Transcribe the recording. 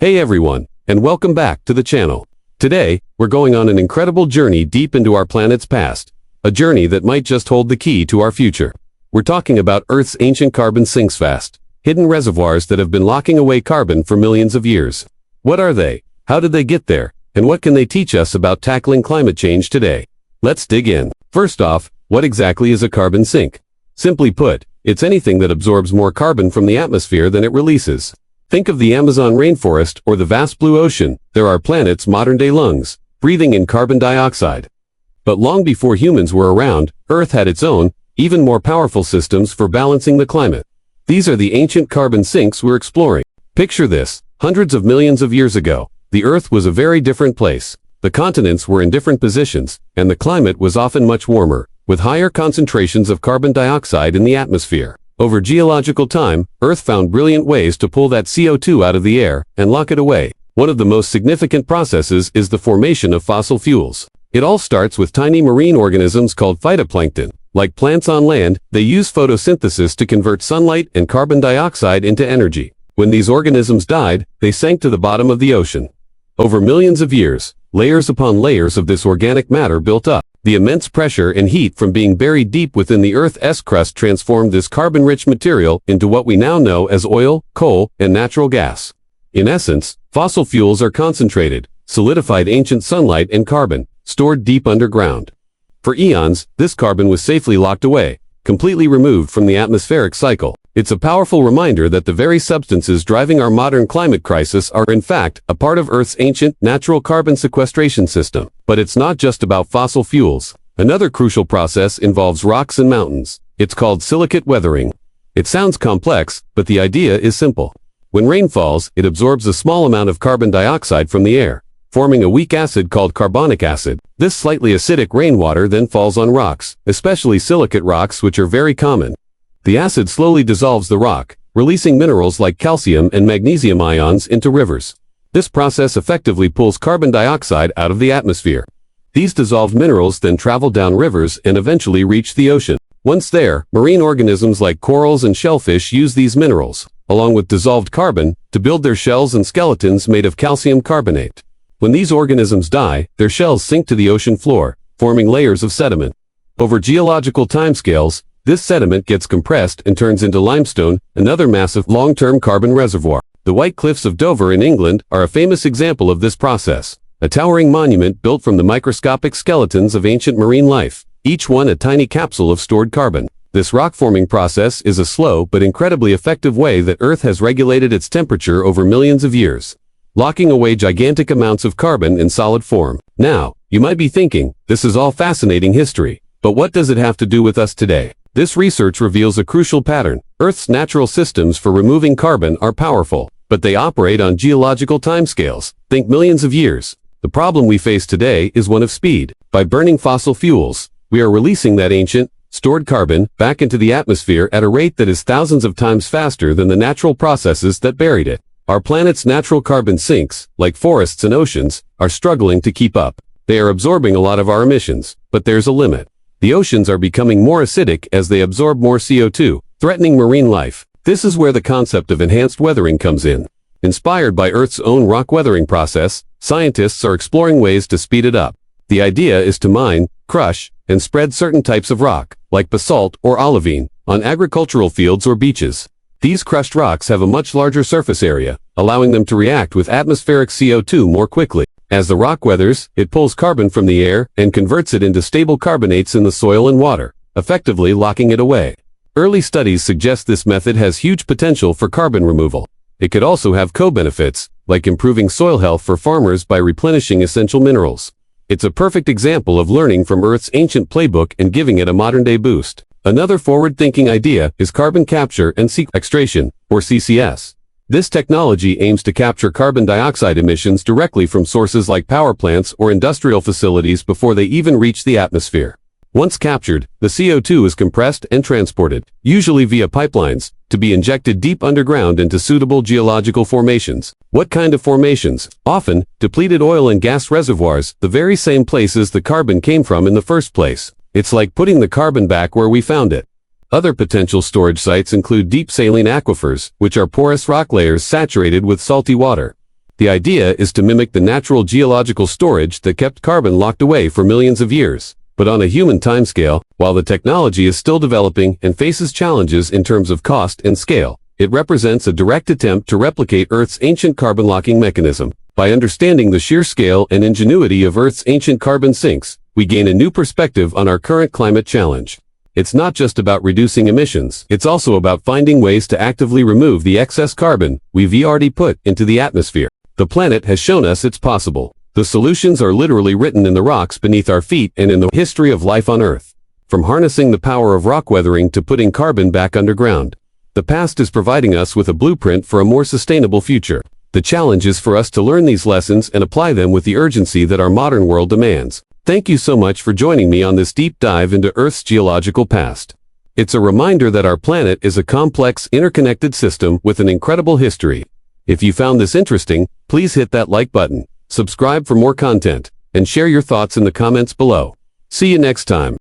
Hey everyone, and welcome back to the channel. Today, we're going on an incredible journey deep into our planet's past, a journey that might just hold the key to our future. We're talking about Earth's ancient carbon sinks, vast, hidden reservoirs that have been locking away carbon for millions of years. What are they? How did they get there? And what can they teach us about tackling climate change today? Let's dig in. First off, what exactly is a carbon sink? Simply put, it's anything that absorbs more carbon from the atmosphere than it releases. Think of the Amazon rainforest or the vast blue ocean. They're our planet's modern-day lungs, breathing in carbon dioxide. But long before humans were around, Earth had its own, even more powerful systems for balancing the climate. These are the ancient carbon sinks we're exploring. Picture this: hundreds of millions of years ago, the Earth was a very different place. The continents were in different positions, and the climate was often much warmer, with higher concentrations of carbon dioxide in the atmosphere. Over geological time, Earth found brilliant ways to pull that CO2 out of the air and lock it away. One of the most significant processes is the formation of fossil fuels. It all starts with tiny marine organisms called phytoplankton. Like plants on land, they use photosynthesis to convert sunlight and carbon dioxide into energy. When these organisms died, they sank to the bottom of the ocean. Over millions of years, layers upon layers of this organic matter built up. The immense pressure and heat from being buried deep within the Earth's crust transformed this carbon-rich material into what we now know as oil, coal, and natural gas. In essence, fossil fuels are concentrated, solidified ancient sunlight and carbon, stored deep underground. For eons, this carbon was safely locked away, completely removed from the atmospheric cycle. It's a powerful reminder that the very substances driving our modern climate crisis are in fact a part of Earth's ancient, natural carbon sequestration system. But it's not just about fossil fuels. Another crucial process involves rocks and mountains. It's called silicate weathering. It sounds complex, but the idea is simple. When rain falls, it absorbs a small amount of carbon dioxide from the air, forming a weak acid called carbonic acid. This slightly acidic rainwater then falls on rocks, especially silicate rocks, which are very common. The acid slowly dissolves the rock, releasing minerals like calcium and magnesium ions into rivers. This process effectively pulls carbon dioxide out of the atmosphere. These dissolved minerals then travel down rivers and eventually reach the ocean. Once there, marine organisms like corals and shellfish use these minerals, along with dissolved carbon, to build their shells and skeletons made of calcium carbonate. When these organisms die, their shells sink to the ocean floor, forming layers of sediment. Over geological timescales, this sediment gets compressed and turns into limestone, another massive long-term carbon reservoir. The White Cliffs of Dover in England are a famous example of this process, a towering monument built from the microscopic skeletons of ancient marine life, each one a tiny capsule of stored carbon. This rock-forming process is a slow but incredibly effective way that Earth has regulated its temperature over millions of years, locking away gigantic amounts of carbon in solid form. Now, you might be thinking, this is all fascinating history, but what does it have to do with us today? This research reveals a crucial pattern. Earth's natural systems for removing carbon are powerful, but they operate on geological timescales. Think millions of years. The problem we face today is one of speed. By burning fossil fuels, we are releasing that ancient, stored carbon back into the atmosphere at a rate that is thousands of times faster than the natural processes that buried it. Our planet's natural carbon sinks, like forests and oceans, are struggling to keep up. They are absorbing a lot of our emissions, but there's a limit. The oceans are becoming more acidic as they absorb more CO2, threatening marine life. This is where the concept of enhanced weathering comes in. Inspired by Earth's own rock weathering process, scientists are exploring ways to speed it up. The idea is to mine, crush, and spread certain types of rock, like basalt or olivine, on agricultural fields or beaches. These crushed rocks have a much larger surface area, allowing them to react with atmospheric CO2 more quickly. As the rock weathers, it pulls carbon from the air and converts it into stable carbonates in the soil and water, effectively locking it away. Early studies suggest this method has huge potential for carbon removal. It could also have co-benefits, like improving soil health for farmers by replenishing essential minerals. It's a perfect example of learning from Earth's ancient playbook and giving it a modern-day boost. Another forward-thinking idea is carbon capture and sequestration, or CCS. This technology aims to capture carbon dioxide emissions directly from sources like power plants or industrial facilities before they even reach the atmosphere. Once captured, the CO2 is compressed and transported, usually via pipelines, to be injected deep underground into suitable geological formations. What kind of formations? Often, depleted oil and gas reservoirs, the very same places the carbon came from in the first place. It's like putting the carbon back where we found it. Other potential storage sites include deep saline aquifers, which are porous rock layers saturated with salty water. The idea is to mimic the natural geological storage that kept carbon locked away for millions of years. But on a human timescale, while the technology is still developing and faces challenges in terms of cost and scale, it represents a direct attempt to replicate Earth's ancient carbon locking mechanism. By understanding the sheer scale and ingenuity of Earth's ancient carbon sinks, we gain a new perspective on our current climate challenge. It's not just about reducing emissions, it's also about finding ways to actively remove the excess carbon we've already put into the atmosphere. The planet has shown us it's possible. The solutions are literally written in the rocks beneath our feet and in the history of life on Earth. From harnessing the power of rock weathering to putting carbon back underground, the past is providing us with a blueprint for a more sustainable future. The challenge is for us to learn these lessons and apply them with the urgency that our modern world demands. Thank you so much for joining me on this deep dive into Earth's geological past. It's a reminder that our planet is a complex, interconnected system with an incredible history. If you found this interesting, please hit that like button, subscribe for more content, and share your thoughts in the comments below. See you next time.